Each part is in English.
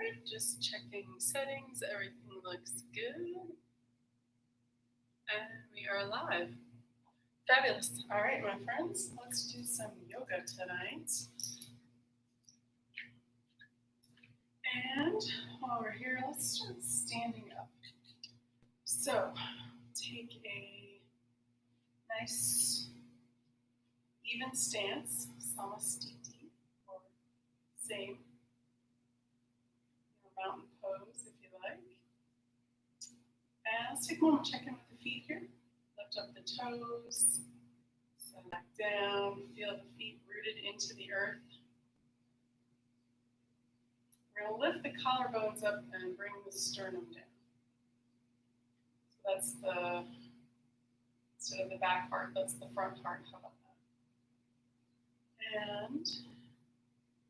right, just checking settings. Everything looks good. And we are live. Fabulous. All right, my friends, let's do some yoga tonight. And while we're here, let's start standing up. So take a nice even stance, samastiti, or same mountain pose if you like. And let's take a moment, check in with the feet here. Lift up the toes, send back down, feel the feet rooted into the earth. We're going to lift the collarbones up and bring the sternum down. So that's the, instead of the back part, that's the front part. How about that? And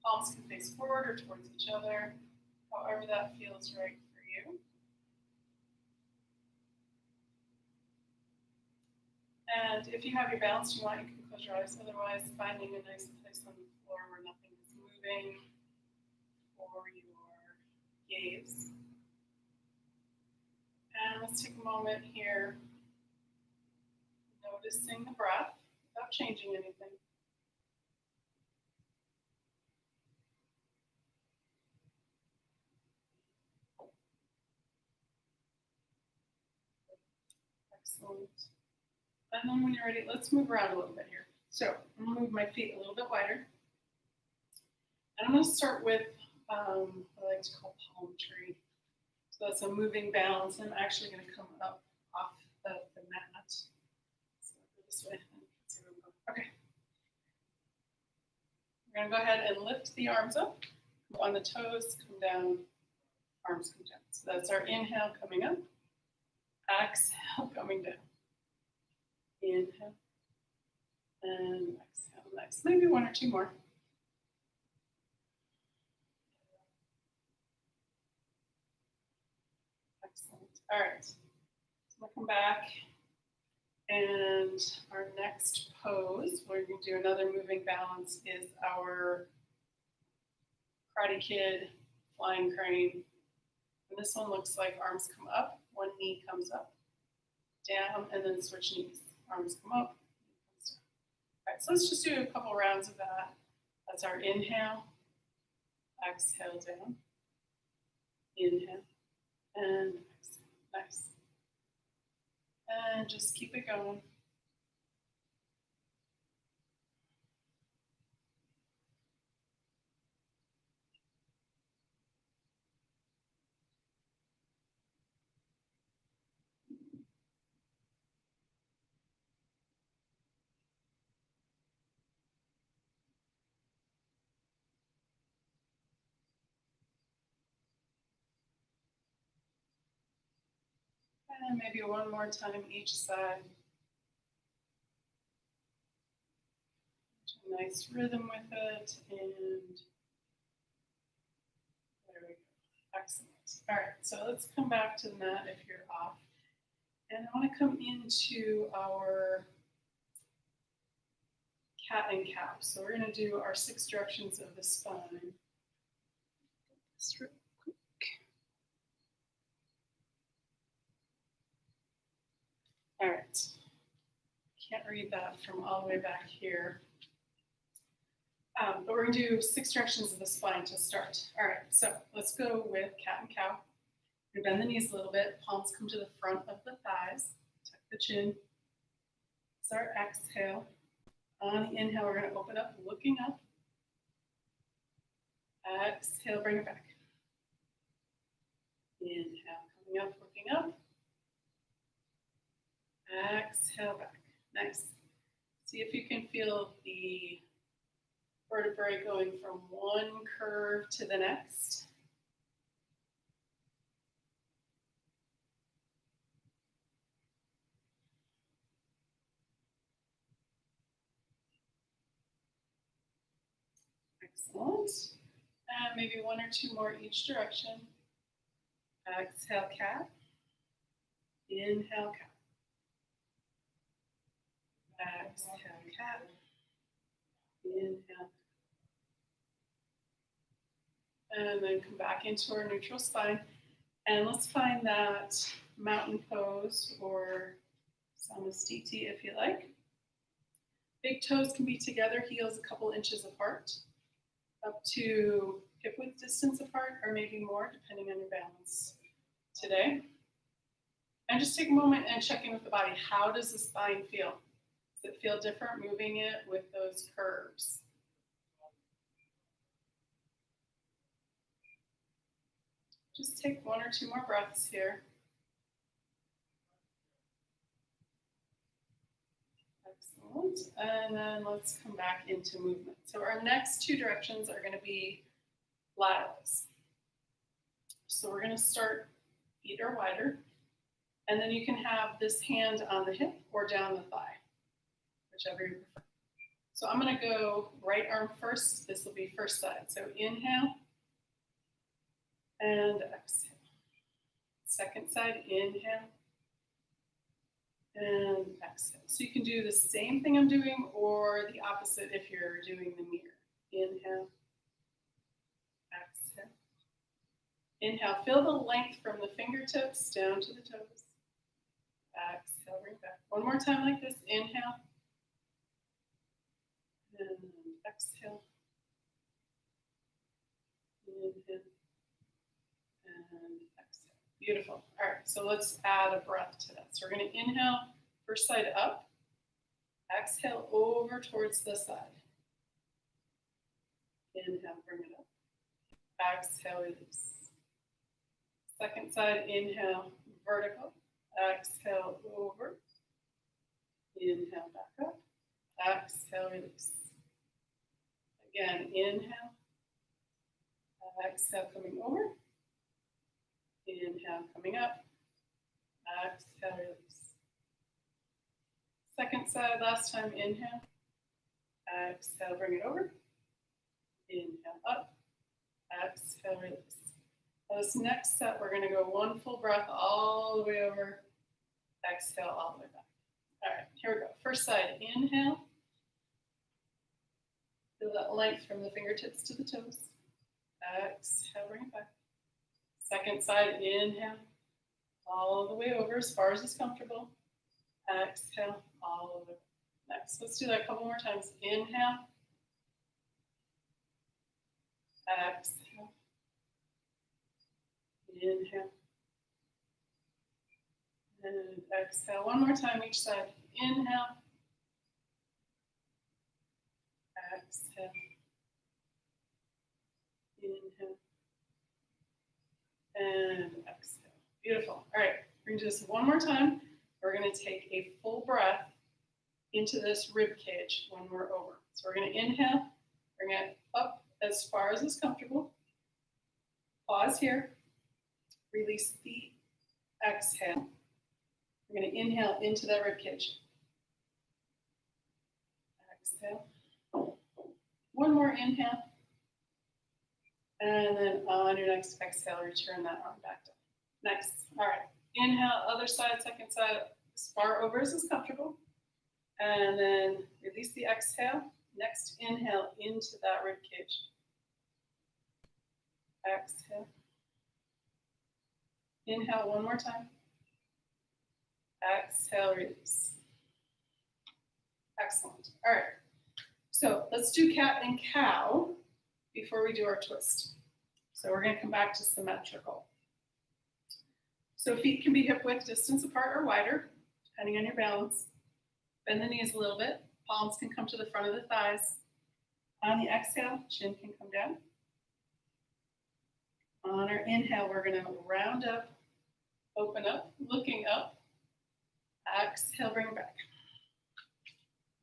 palms can face forward or towards each other, however that feels right for you. And if you have your balance you want, you can close your eyes. Otherwise, finding a nice place on the floor where nothing is moving for your gaze. And let's take a moment here, noticing the breath without changing anything. Excellent. And then when you're ready, let's move around a little bit here. So I'm going to move my feet a little bit wider. And I'm going to start with what I like to call palm tree. So that's a moving balance. I'm actually going to come up off the mat. So go this way. See where I'm going. Okay. We're going to go ahead and lift the arms up. Go on the toes, come down, arms come down. So that's our inhale coming up. Exhale coming down. Inhale. And exhale. Nice. Maybe one or two more. Excellent. All right. So we'll come back. And our next pose, we're going to do another moving balance, is our Karate Kid flying crane. And this one looks like arms come up, one knee comes up, down, and then switch knees. Arms come up, knee comes down. All right, so let's just do a couple rounds of that. That's our inhale, exhale down, inhale, and exhale. Nice. And just keep it going. And maybe one more time each side. Nice rhythm with it, and there we go. Excellent. All right, so let's come back to the mat if you're off. And I want to come into our cat and cow. So we're going to do our 6 directions of the spine. This real quick. All right. Can't read that from all the way back here. But we're going to do 6 directions of the spine to start. All right, so let's go with cat and cow. We're going to bend the knees a little bit. Palms come to the front of the thighs. Tuck the chin. It's our exhale. On the inhale, we're going to open up, looking up. Exhale, bring it back. Inhale, coming up, looking up. Exhale, back. Nice. See if you can feel the vertebrae going from one curve to the next. Excellent. And maybe 1 or 2 more each direction. Exhale, cat. Inhale, cat. Exhale, cat. Inhale. And then come back into our neutral spine. And let's find that mountain pose or samastiti if you like. Big toes can be together, heels a couple inches apart, up to hip width distance apart, or maybe more, depending on your balance today. And just take a moment and check in with the body. How does the spine feel? Does it feel different moving it with those curves? Just take 1 or 2 more breaths here. Excellent. And then let's come back into movement. So our next 2 directions are going to be laterals. So we're going to start, feet are wider, and then you can have this hand on the hip or down the thigh, whichever you prefer. So I'm going to go right arm first. This will be first side. So inhale and exhale. Second side, inhale and exhale. So you can do the same thing I'm doing or the opposite if you're doing the mirror. Inhale, exhale. Inhale, feel the length from the fingertips down to the toes. Exhale, bring back. One more time like this. Inhale and exhale. Inhale and exhale. Beautiful. All right, so let's add a breath to that. So we're going to inhale, first side up. Exhale over towards the side. Inhale, bring it up. Exhale, release. Second side, inhale, vertical. Exhale, over. Inhale, back up. Exhale, release. Again, inhale. Exhale, coming over. Inhale, coming up. Exhale, release. Second side, last time, inhale. Exhale, bring it over. Inhale, up. Exhale, release. This next set, we're going to go 1 full breath all the way over. Exhale, all the way back. All right, here we go. First side, inhale. Feel that length from the fingertips to the toes. Exhale, bring it back. Second side, inhale. All the way over as far as is comfortable. Exhale, all the way. Next, let's do that a couple more times. Inhale. Exhale. Inhale. And exhale. One more time each side. Inhale. Exhale. Inhale. And exhale. Beautiful. All right, we're going to do this one more time. We're going to take a full breath into this rib cage when we're over. So we're going to inhale, bring it up as far as is comfortable. Pause here. Release the exhale. We're going to inhale into that rib cage. Exhale. One more inhale. And then on your next exhale, return that arm back down. Nice. All right. Inhale, other side, second side, as far over as is comfortable. And then release the exhale. Next inhale into that rib cage. Exhale. Inhale one more time. Exhale, release. Excellent. All right. So let's do cat and cow before we do our twist. So we're going to come back to symmetrical. So feet can be hip width distance apart or wider, depending on your balance. Bend the knees a little bit. Palms can come to the front of the thighs. On the exhale, chin can come down. On our inhale, we're going to round up, open up, looking up. Exhale, bring it back.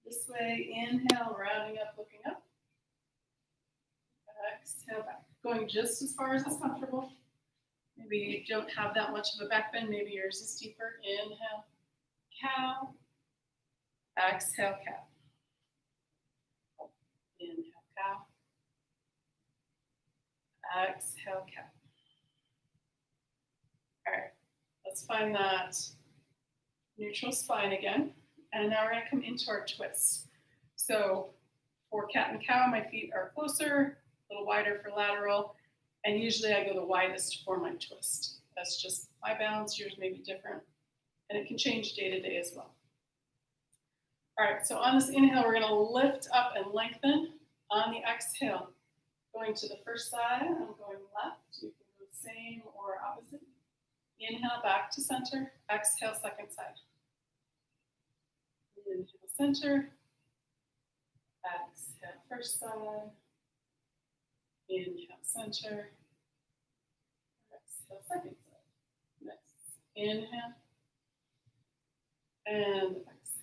This way, inhale, rounding up, looking up. Exhale, back. Going just as far as is comfortable. Maybe you don't have that much of a back bend. Maybe yours is deeper. Inhale, cow. Exhale, cow. Inhale, cow. Exhale, cow. All right, let's find that neutral spine again. And now we're going to come into our twists. So for cat and cow, my feet are closer, a little wider for lateral. And usually I go the widest for my twist. That's just my balance. Yours may be different. And it can change day to day as well. All right, so on this inhale, we're going to lift up and lengthen. On the exhale, going to the first side, I'm going left. You can go same or opposite. Inhale, back to center. Exhale, second side. Inhale, center. Exhale, first side. Inhale, center. Exhale, second side. Next. Inhale. And exhale.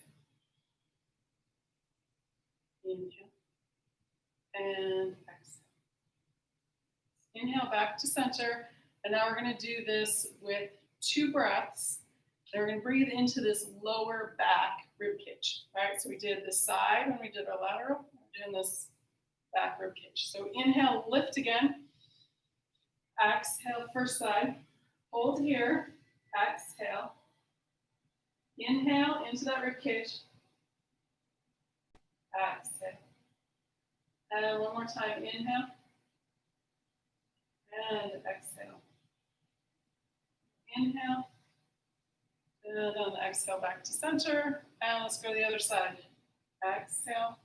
Inhale. And exhale. Inhale, back to center. And now we're going to do this with 2 breaths. And we're going to breathe into this lower back rib cage. All right, so we did the side when we did our lateral. We're doing this back rib cage. So inhale, lift again. Exhale, first side. Hold here. Exhale. Inhale into that rib cage. Exhale. And one more time. Inhale. And exhale. Inhale. And on the exhale, back to center. And let's go to the other side. Exhale.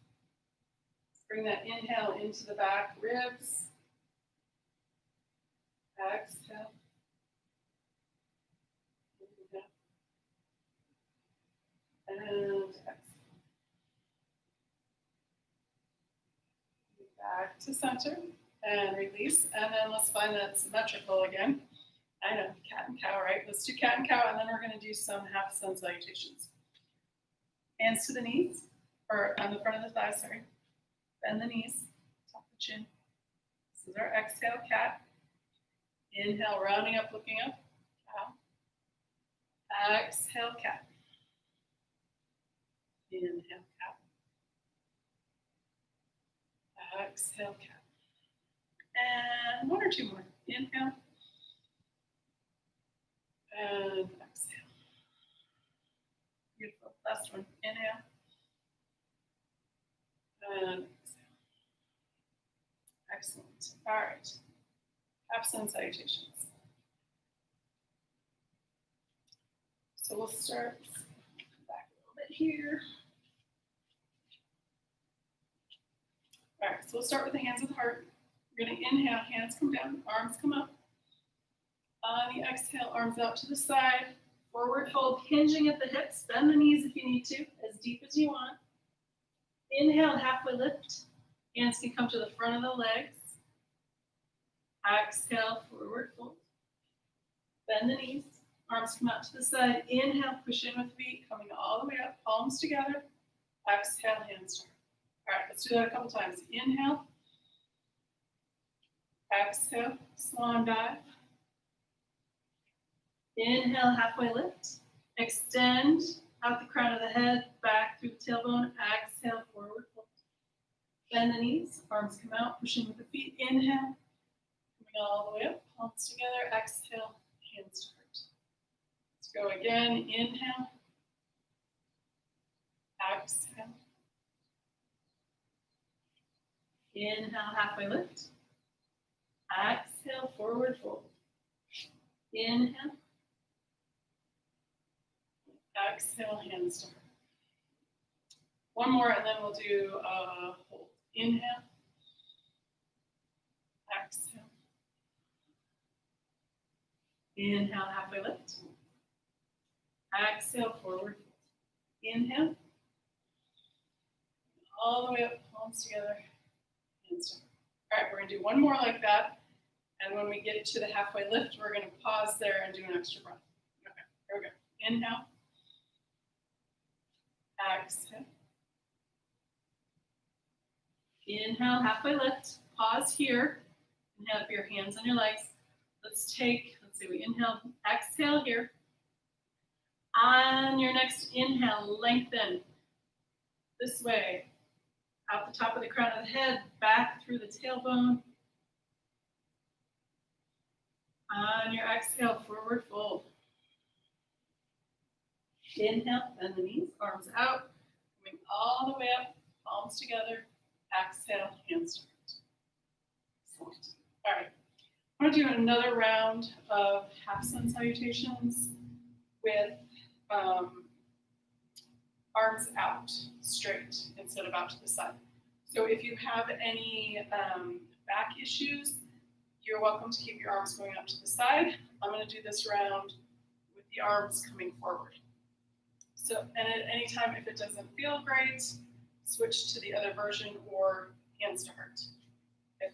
Bring that inhale into the back ribs. Exhale. And exhale. Back to center and release. And then let's find that symmetrical again. I know, cat and cow, right? Let's do cat and cow, and then we're going to do some half sun salutations. Hands to the knees, or on the front of the thighs, sorry. Bend the knees, top the chin. This is our exhale, cat. Inhale, rounding up, looking up, cow. Exhale, cat. Inhale, cat. Exhale, cat. And 1 or 2 more. Inhale. And exhale. Beautiful. Last one. Inhale. And exhale. Excellent. All right. Half sun salutations. So we'll start back a little bit here. All right, so we'll start with the hands of the heart. We're going to inhale, hands come down, arms come up. On the exhale, arms out to the side. Forward fold, hinging at the hips. Bend the knees if you need to, as deep as you want. Inhale, halfway lift. Hands can come to the front of the legs. Exhale, forward fold. Bend the knees. Arms come out to the side. Inhale, push in with feet, coming all the way up, palms together. Exhale, hands down. All right, let's do that a couple times. Inhale. Exhale, swan dive. Inhale, halfway lift. Extend out the crown of the head, back through the tailbone. Exhale, forward fold. Bend the knees, arms come out, pushing with the feet. Inhale, coming all the way up, palms together. Exhale, hands to heart. Let's go again. Inhale. Exhale. Inhale, halfway lift. Exhale, forward fold. Inhale. Exhale, hands to heart. One more, and then we'll do hold. Inhale. Exhale. Inhale, halfway lift. Exhale, forward fold. Inhale. All the way up, palms together. Hands to heart. All right, we're going to do one more like that. And when we get to the halfway lift, we're going to pause there and do an extra breath. Okay, here we go. Inhale. Exhale. Inhale, halfway lift. Pause here. And have your hands on your legs. Let's see, we inhale, exhale here. On your next inhale, lengthen this way. Out the top of the crown of the head, back through the tailbone. On your exhale, forward fold. Inhale, bend the knees, arms out, coming all the way up, palms together. Exhale, hands to heart. Excellent. All right. I'm going to do another round of half sun salutations with arms out straight instead of out to the side. So if you have any back issues, you're welcome to keep your arms going up to the side. I'm going to do this round with the arms coming forward. So, and at any time, if it doesn't feel great, switch to the other version or hands to heart if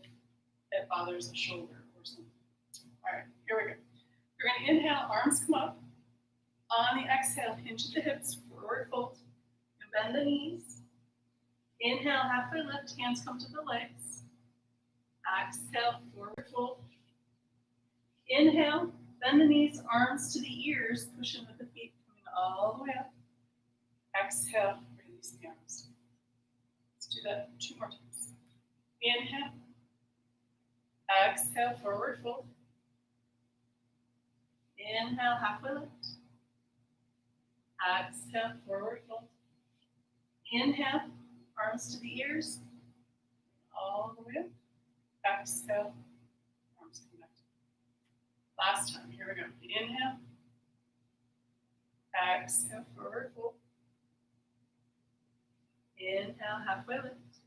it bothers the shoulder or something. All right, here we go. You're going to inhale, arms come up. On the exhale, hinge at the hips, forward fold. And bend the knees. Inhale, halfway lift, hands come to the legs. Exhale, forward fold. Inhale, bend the knees, arms to the ears, push in with the feet, coming all the way up. Exhale, release the arms. Let's do that 2 more times. Inhale. Exhale, forward fold. Inhale, halfway lift. Exhale, forward fold. Inhale, arms to the ears, all the way up. Exhale, arms come back. Last time, here we go. Inhale. Exhale, forward fold. Inhale, halfway lift.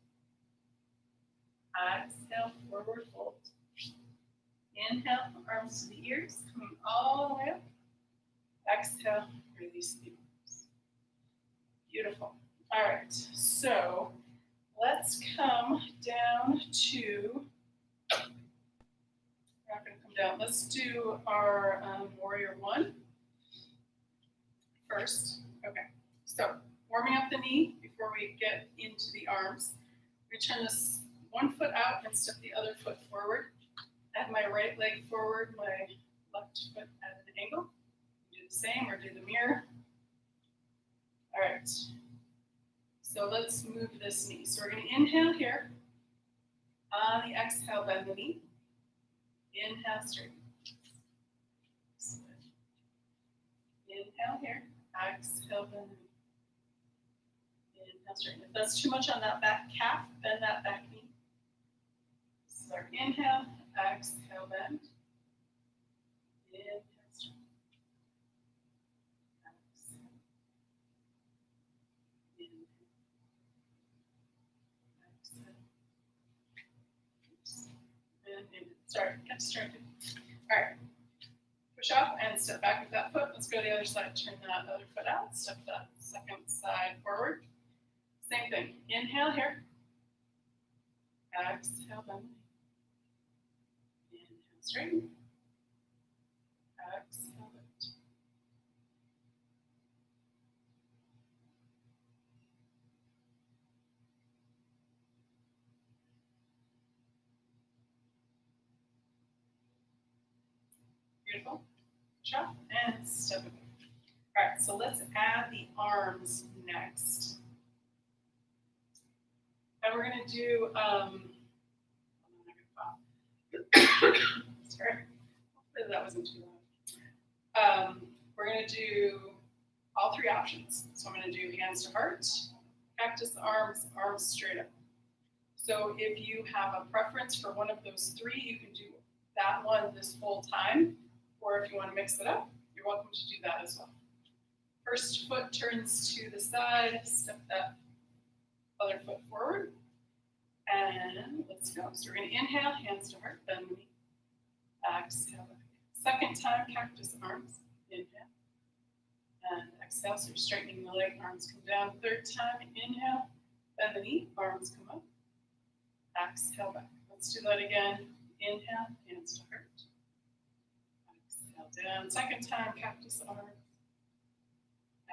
Exhale, forward fold. Inhale, arms to the ears, coming all the way up. Exhale, release the arms. Beautiful. All right, so let's come down to, we're not going to come down, let's do our warrior 1 first. Okay, so warming up the knee before we get into the arms. We turn this one foot out and step the other foot forward. Add my right leg forward, my left foot at an angle. Do the same or do the mirror. All right. So let's move this knee. So we're going to inhale here. On the exhale, bend the knee. Inhale, straighten. Inhale here. Exhale, bend the knee. Inhale, straighten. If that's too much on that back calf, bend that back knee. So inhale, exhale, bend. Inhale, straighten. Exhale. Inhale. Sorry, get distracted. All right. Push off and step back with that foot. Let's go to the other side. Turn that other foot out. Step that second side forward. Same thing. Inhale here. Exhale, bend. Inhale, straighten. Exhale, lift. Beautiful. Push off and step it back. All right, so let's add the arms next. And we're going to do, sorry, hopefully that wasn't too loud. We're going to do all 3 options. So I'm going to do hands to heart, cactus arms, arms straight up. So if you have a preference for one of those 3, you can do that one this whole time. Or if you want to mix it up, you're welcome to do that as well. First foot turns to the side, step that other foot forward. And let's go. So we're going to inhale, hands to heart, bend the knee. Exhale. Second time, cactus arms. Inhale. And exhale, so you're straightening the leg, arms come down. Third time, inhale, bend the knee, arms come up. Exhale back. Let's do that again. Inhale, hands to heart. Exhale down. Second time, cactus arms.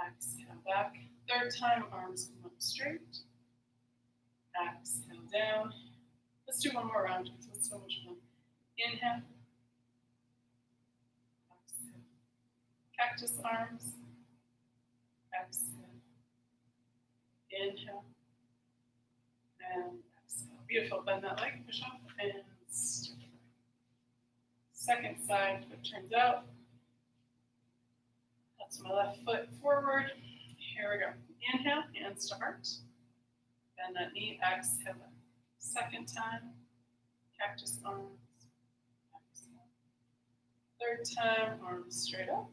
Exhale back. Third time, arms come up straight. Exhale down. Let's do one more round because it's so much fun. Inhale. Exhale. Cactus arms. Exhale. Inhale. And exhale. Beautiful. Bend that leg, push off, and step back. Second side, foot turns out. That's my left foot forward. Here we go. Inhale, hands to heart. Bend that knee, exhale. Second time, cactus arms. Exhale. Third time, arms straight up.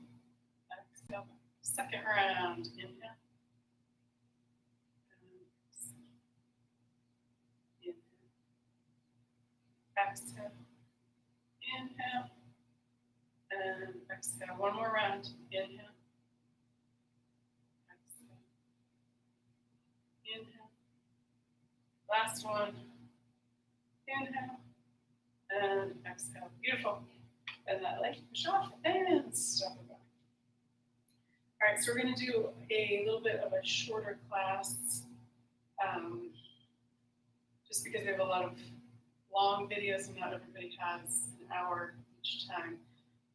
Exhale. Second round, inhale. Exhale. Inhale. And exhale. One more round. Inhale. Exhale. Inhale. Last one. Inhale. And exhale. Beautiful. And that leg, push off and step it back. All right, so we're going to do a little bit of a shorter class, just because we have a lot of long videos and not everybody has an hour each time.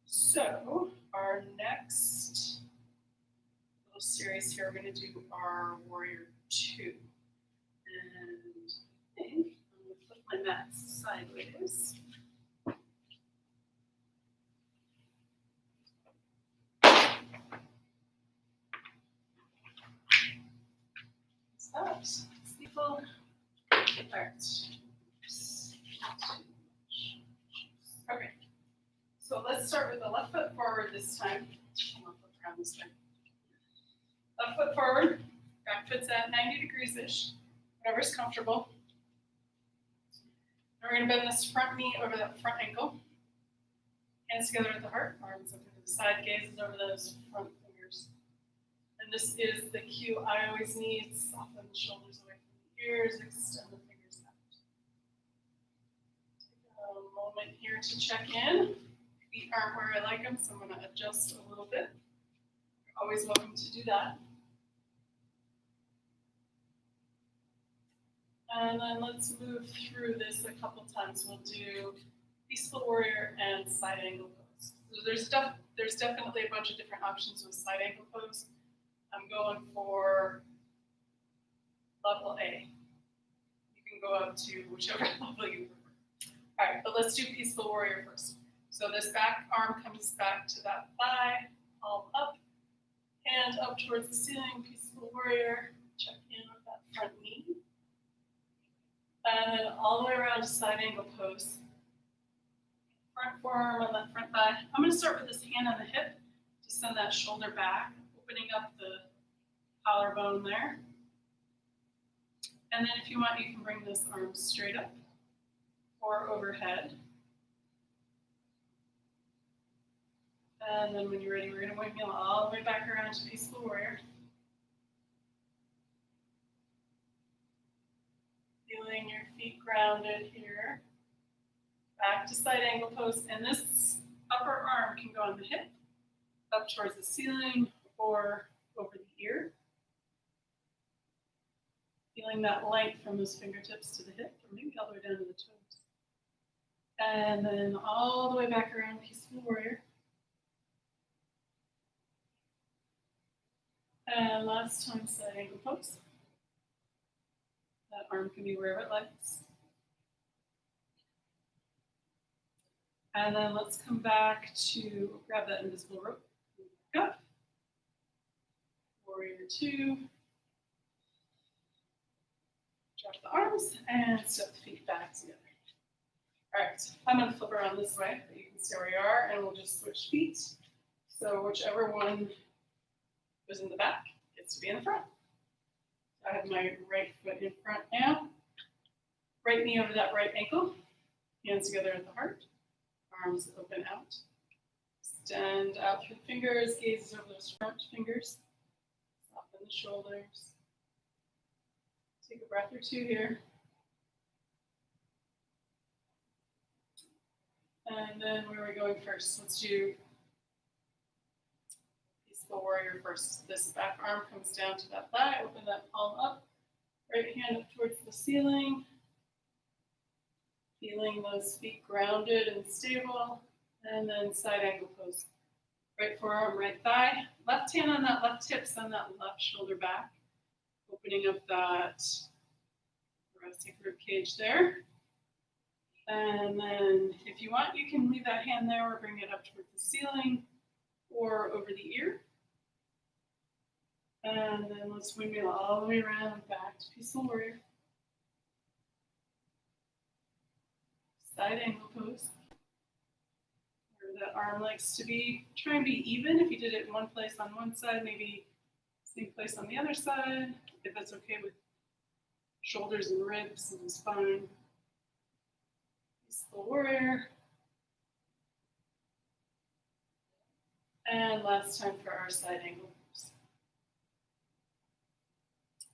So our next little series here, we're going to do our Warrior 2. And I think I'm going to flip my mat sideways. Stop. Steeple. All right. Okay. So let's start with the left foot forward this time. I'll flip around this way. Left foot forward. Back foot's at 90 degrees-ish. Whatever's comfortable. And we're going to bend this front knee over that front ankle. Hands together at the heart. Arms up to the side. Gazes over those front fingers. And this is the cue I always need. Soften the shoulders away from the ears. Extend the fingers out. Take a moment here to check in. Feet aren't where I like them, so I'm going to adjust a little bit. You're always welcome to do that. And then let's move through this a couple times. We'll do Peaceful Warrior and Side Angle Pose. So there's definitely a bunch of different options with Side Angle Pose. I'm going for level A. You can go up to whichever level you prefer. All right, but let's do Peaceful Warrior first. So this back arm comes back to that thigh, palm up, hand up towards the ceiling, Peaceful Warrior. Check in with that front knee. And then all the way around to Side Angle Pose. Front forearm on that front thigh. I'm going to start with this hand on the hip to send that shoulder back, opening up the collarbone there. And then if you want, you can bring this arm straight up or overhead. And then when you're ready, we're going to windmill all the way back around to Peaceful Warrior. Feeling your feet grounded here. Back to Side Angle Pose. And this upper arm can go on the hip, up towards the ceiling, or over the ear. Feeling that length from those fingertips to the hip, or maybe all the way down to the toes. And then all the way back around Peaceful Warrior. And last time, Side Angle Pose. That arm can be wherever it likes. And then let's come back to grab that invisible rope. Back up. Warrior 2. Drop the arms and step the feet back together. All right, I'm going to flip around this way, but you can stay where you are, and we'll just switch feet. So whichever one goes in the back gets to be in the front. I have my right foot in front now. Right knee over that right ankle. Hands together at the heart. Arms open out. Extend out through the fingers. Gazes over those front fingers. Soften the shoulders. Take a breath or two here. And then where are we going first? Let's do Peaceful Warrior first. This back arm comes down to that thigh. Open that palm up. Right hand up towards the ceiling. Feeling those feet grounded and stable. And then Side Angle Pose. Right forearm, right thigh. Left hand on that left hip, send that left shoulder back. Opening up that thoracic rib cage there. And then if you want, you can leave that hand there or bring it up towards the ceiling or over the ear. And then let's windmill all the way around back to Peaceful Warrior. Side Angle Pose. Where that arm likes to be. Try and be even. If you did it in one place on one side, maybe same place on the other side. If that's okay with shoulders and ribs and spine. Peaceful warrior. And last time for our side angle.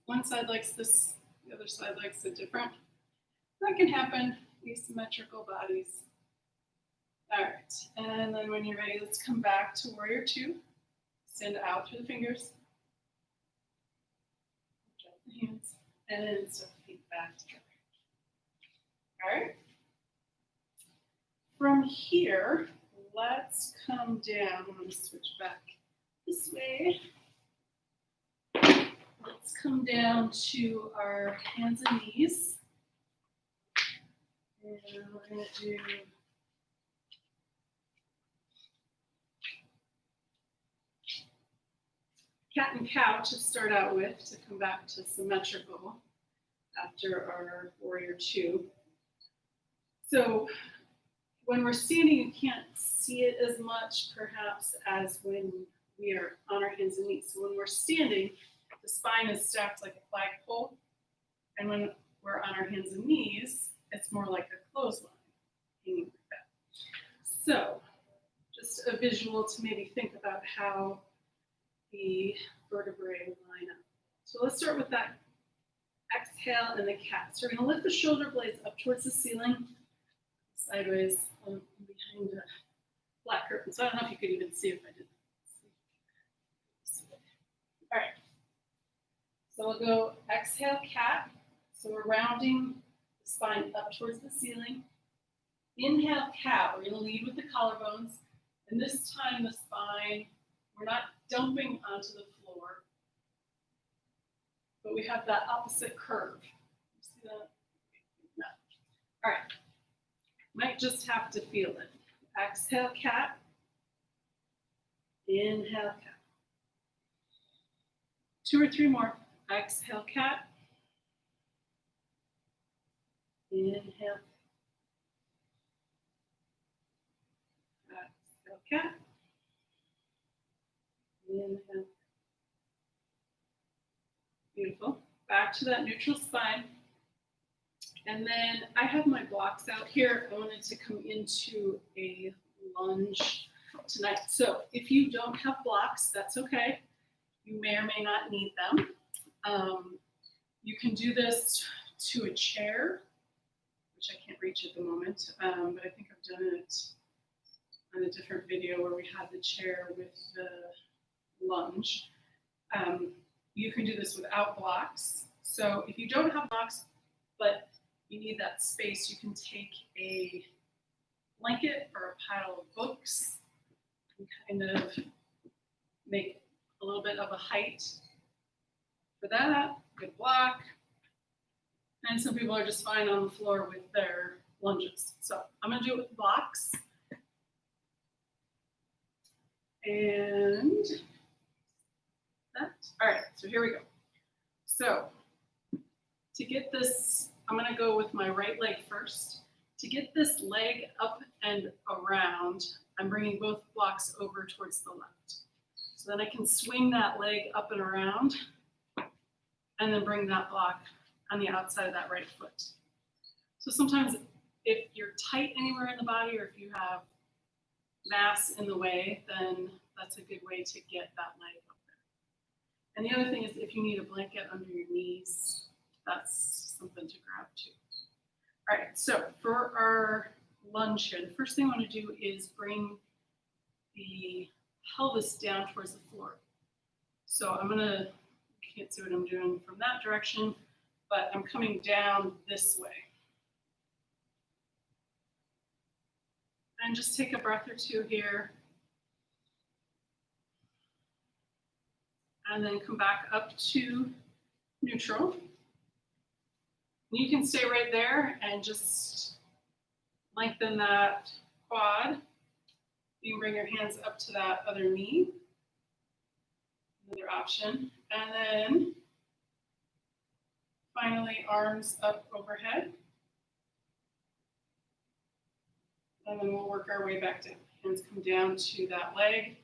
One side likes this, the other side likes it different. That can happen, asymmetrical bodies. All right, and then when you're ready, let's come back to warrior two. Send out through the fingers. Drop the hands, and then step the feet back together. All right. From here, let's come down. I'm going to switch back this way. Let's come down to our hands and knees. And we're going to do cat and cow to start out with, to come back to symmetrical after our warrior two. So when we're standing, you can't see it as much perhaps as when we are on our hands and knees. So when we're standing, the spine is stacked like a flagpole. And when we're on our hands and knees, it's more like a clothesline, hanging like that. So just a visual to maybe think about how the vertebrae line up. So let's start with that exhale and the cat. So we're going to lift the shoulder blades up towards the ceiling, sideways behind a black curtain. So I don't know if you could even see if I did that. All right. So we'll go exhale, cat. So we're rounding the spine up towards the ceiling. Inhale, cat. We're going to lead with the collarbones. And this time the spine, we're not dumping onto the floor, but we have that opposite curve. You see that? No. All right. Might just have to feel it. Exhale, cat. Inhale, cat. 2 or 3 more. Exhale, cat. Inhale. Exhale, cat. Inhale. Beautiful. Back to that neutral spine. And then I have my blocks out here. I wanted to come into a lunge tonight. So if you don't have blocks, that's okay. You may or may not need them. You can do this to a chair, which I can't reach at the moment, but I think I've done it on a different video where we had the chair with the lunge. You can do this without blocks. So if you don't have blocks, but you need that space, you can take a blanket or a pile of books and kind of make a little bit of a height for that, good block. And some people are just fine on the floor with their lunges. So I'm going to do it with blocks. And that. All right, so here we go. So to get this, I'm going to go with my right leg first. To get this leg up and around, I'm bringing both blocks over towards the left. So then I can swing that leg up and around and then bring that block on the outside of that right foot. So sometimes if you're tight anywhere in the body or if you have mass in the way, then that's a good way to get that leg up there. And the other thing is if you need a blanket under your knees, that's something to grab too. All right, so for our lunge here, the first thing I want to do is bring the pelvis down towards the floor. So I'm gonna, you can't see what I'm doing from that direction, but I'm coming down this way. And just take a breath or two here. And then come back up to neutral. You can stay right there and just lengthen that quad. You can bring your hands up to that other knee. Another option. And then finally, arms up overhead. And then we'll work our way back down. Hands come down to that leg,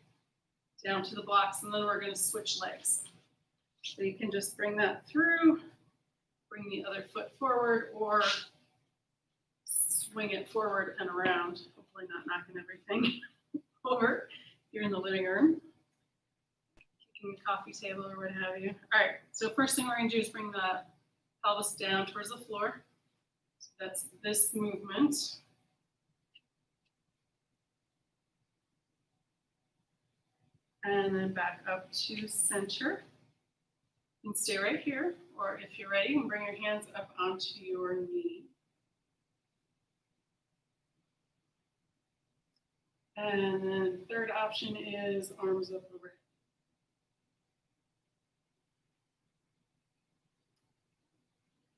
down to the blocks, and then we're going to switch legs. So you can just bring that through, bring the other foot forward, or swing it forward and around, hopefully not knocking everything over. You're in the living room, kicking the coffee table or what have you. All right, so first thing we're going to do is bring the pelvis down towards the floor. So that's this movement. And then back up to center. You can stay right here, or if you're ready, you can bring your hands up onto your knee. And then third option is arms up overhead.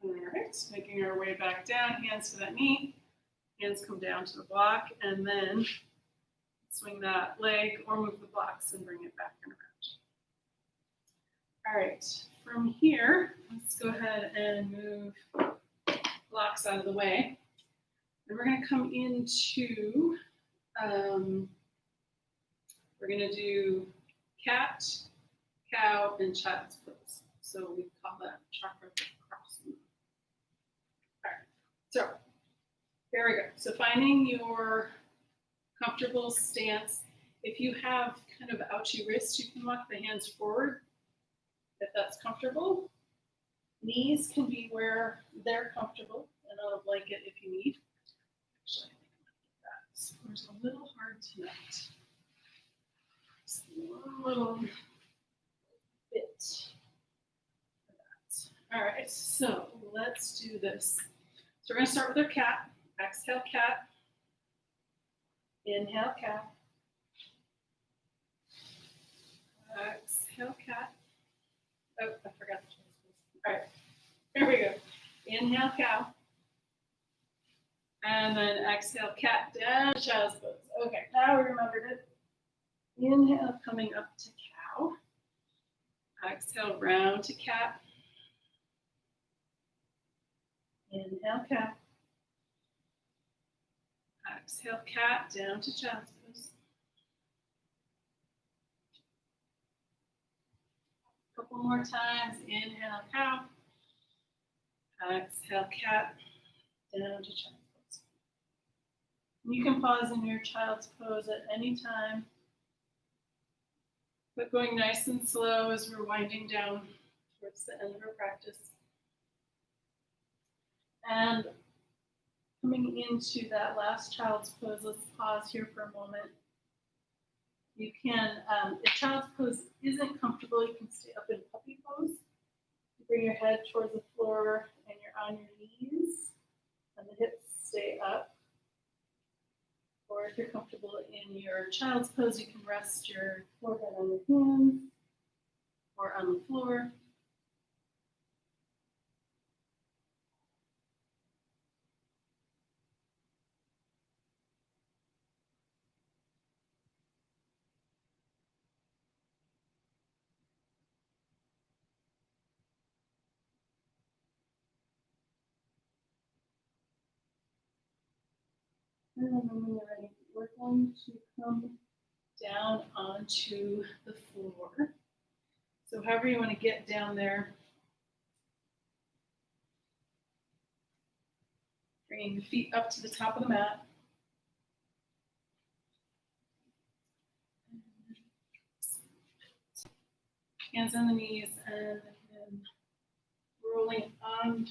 All right, making our way back down, hands to that knee, hands come down to the block, and then swing that leg or move the blocks and bring it back and around. All right, from here, let's go ahead and move blocks out of the way. And we're going to come into, we're going to do cat, cow, and child's pose. So we call that chakra cross. All right, so here we go. So finding your comfortable stance. If you have kind of ouchy wrists, you can walk the hands forward if that's comfortable. Knees can be where they're comfortable, and on a blanket if you need. Actually, I think I'm going to get that. This floor's a little hard tonight. Just a little bit for that. All right, so let's do this. So we're going to start with our cat. Exhale, cat. Inhale, cat. Exhale, cat. Oh, I forgot the choice. All right, here we go. Inhale, cow. And then exhale, cat down, child's pose. Okay, now we remembered it. Inhale, coming up to cow. Exhale, round to cat. Inhale, cat. Exhale, cat, down to child's pose. Couple more times. Inhale, cow. Exhale, cat, down to child's pose. You can pause in your child's pose at any time, but going nice and slow as we're winding down towards the end of our practice. And coming into that last child's pose, let's pause here for a moment. You can, if child's pose isn't comfortable, you can stay up in puppy pose. You bring your head towards the floor and you're on your knees and the hips stay up. Or if you're comfortable in your child's pose, you can rest your forehead on your hands or on the floor. And then when you're ready, we're going to come down onto the floor. So however you want to get down there, bringing the feet up to the top of the mat. Hands on the knees and then rolling on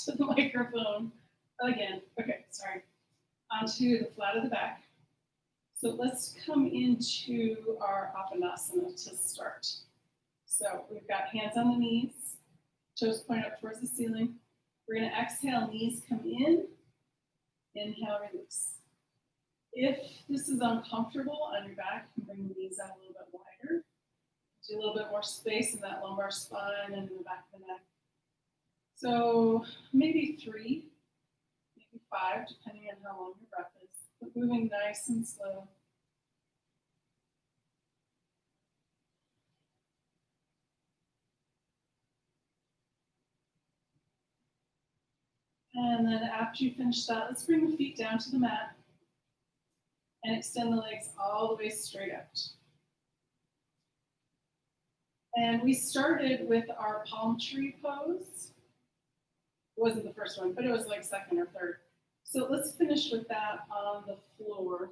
to the microphone. Again, okay, sorry. Onto the flat of the back. So let's come into our Apanasana to start. So we've got hands on the knees, toes point up towards the ceiling. We're going to exhale, knees come in, inhale, release. If this is uncomfortable on your back, you can bring the knees out a little bit wider. Do a little bit more space in that lumbar spine and in the back of the neck. So maybe 3, maybe 5, depending on how long your breath is. But moving nice and slow. And then after you finish that, let's bring the feet down to the mat. And extend the legs all the way straight out. And we started with our palm tree pose. It wasn't the first one, but it was like second or third. So let's finish with that on the floor.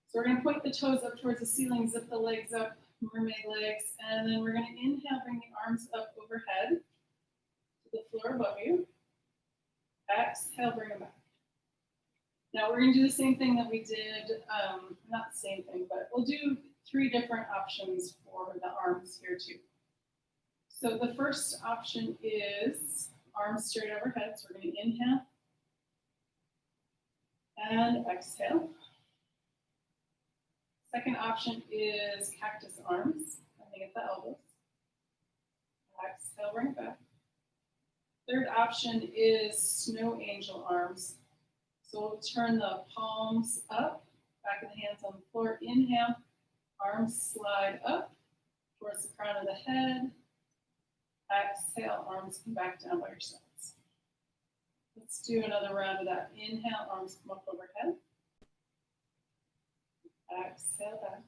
So we're going to point the toes up towards the ceiling, zip the legs up, mermaid legs, and then we're going to inhale, bring the arms up overhead to the floor above you. Exhale, bring them back. Now we're going to do the same thing that we did, not the same thing, but we'll do 3 different options for the arms here too. So the first option is arms straight overhead. So we're going to inhale and exhale. Second option is cactus arms, bending at the elbows. Exhale, bring it back. Third option is snow angel arms. So we'll turn the palms up, back of the hands on the floor. Inhale, arms slide up towards the crown of the head. Exhale, arms come back down by your sides. Let's do another round of that. Inhale, arms come up overhead. Exhale back.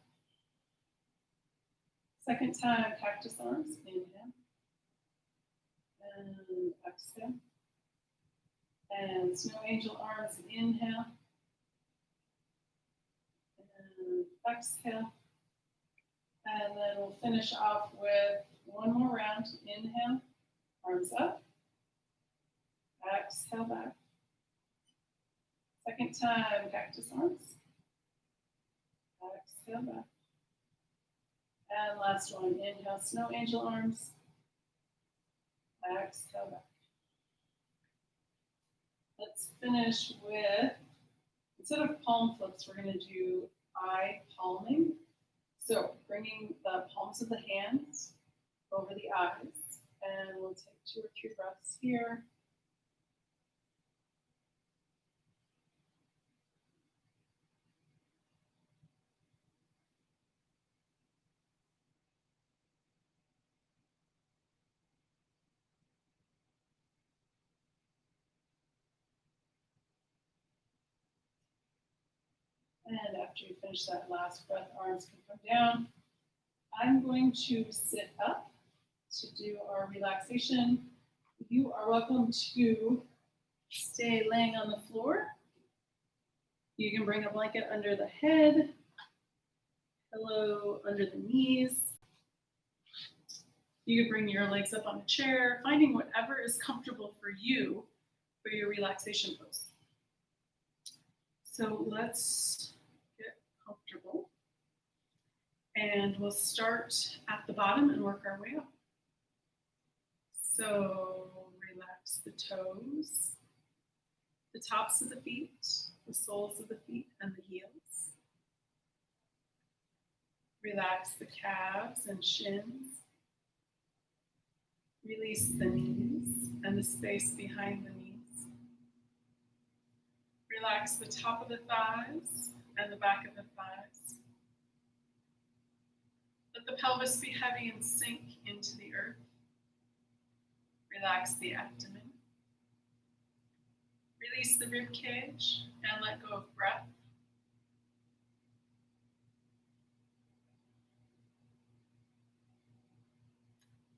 Second time, cactus arms. Inhale. And exhale. And snow angel arms. Inhale. And exhale. And then we'll finish off with one more round. Inhale. Arms up. Exhale back. Second time, cactus arms. Exhale back. And last one, inhale, snow angel arms. Exhale back. Let's finish with, instead of palm flips, we're going to do eye palming. So bringing the palms of the hands over the eyes, and we'll take 2 or 3 breaths here. And after you finish that last breath, arms can come down. I'm going to sit up to do our relaxation. You are welcome to stay laying on the floor. You can bring a blanket under the head, pillow under the knees. You can bring your legs up on a chair, finding whatever is comfortable for you for your relaxation pose. So let's get comfortable. And we'll start at the bottom and work our way up. So relax the toes, the tops of the feet, the soles of the feet, and the heels. Relax the calves and shins. Release the knees and the space behind the knees. Relax the top of the thighs and the back of the thighs. Let the pelvis be heavy and sink into the earth. Relax the abdomen. Release the rib cage and let go of breath.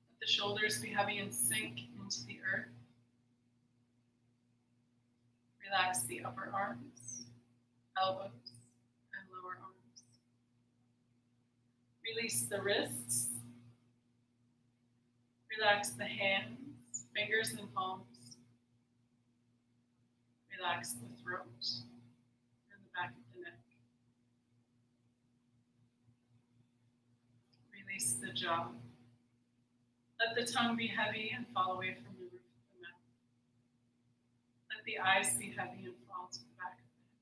Let the shoulders be heavy and sink into the earth. Relax the upper arms, elbows, and lower arms. Release the wrists. Relax the hands, fingers, and palms. Relax the throat and the back of the neck. Release the jaw. Let the tongue be heavy and fall away from the roof of the mouth. Let the eyes be heavy and fall to the back of the head.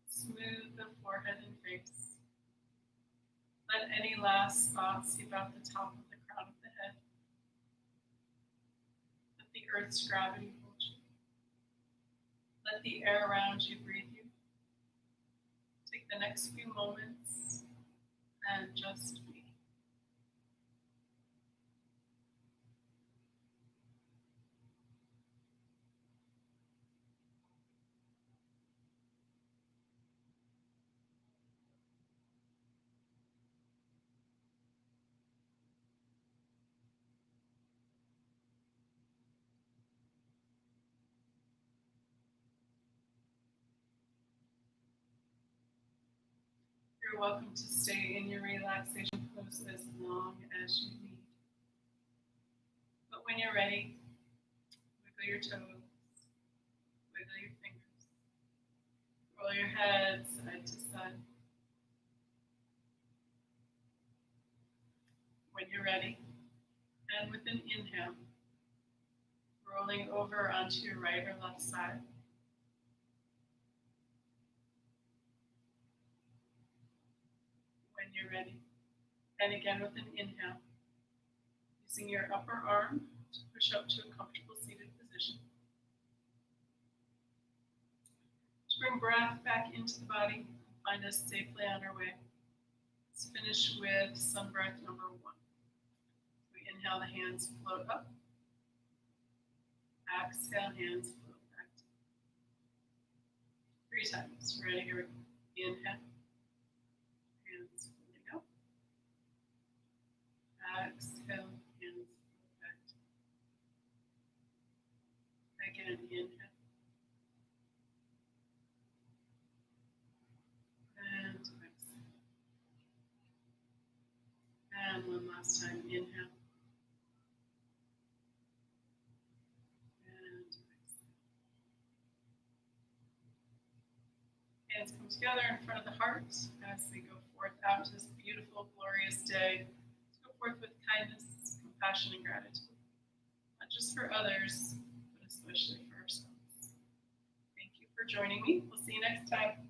Smooth the forehead and face. Let any last thoughts seep out the top of the crown of the head. Let the earth's gravity hold you. Let the air around you breathe you. Take the next few moments and just be. You're welcome to stay in your relaxation pose as long as you need. But when you're ready, wiggle your toes, wiggle your fingers, roll your head side to side. When you're ready, and with an inhale, rolling over onto your right or left side. When you're ready, and again with an inhale, using your upper arm to push up to a comfortable seated position. To bring breath back into the body, find us safely on our way. Let's finish with sun breath number 1. We inhale, the hands float up. Exhale, hands float back. 3 times. Ready? Here we go. Inhale. Hands floating up. Exhale, hands float back. Again, inhale. And exhale. And one last time. Inhale. And exhale. Hands come together in front of the heart as we go forth out to this beautiful, glorious day. Let's go forth with kindness, compassion, and gratitude. Not just for others, but especially for ourselves. Thank you for joining me. We'll see you next time.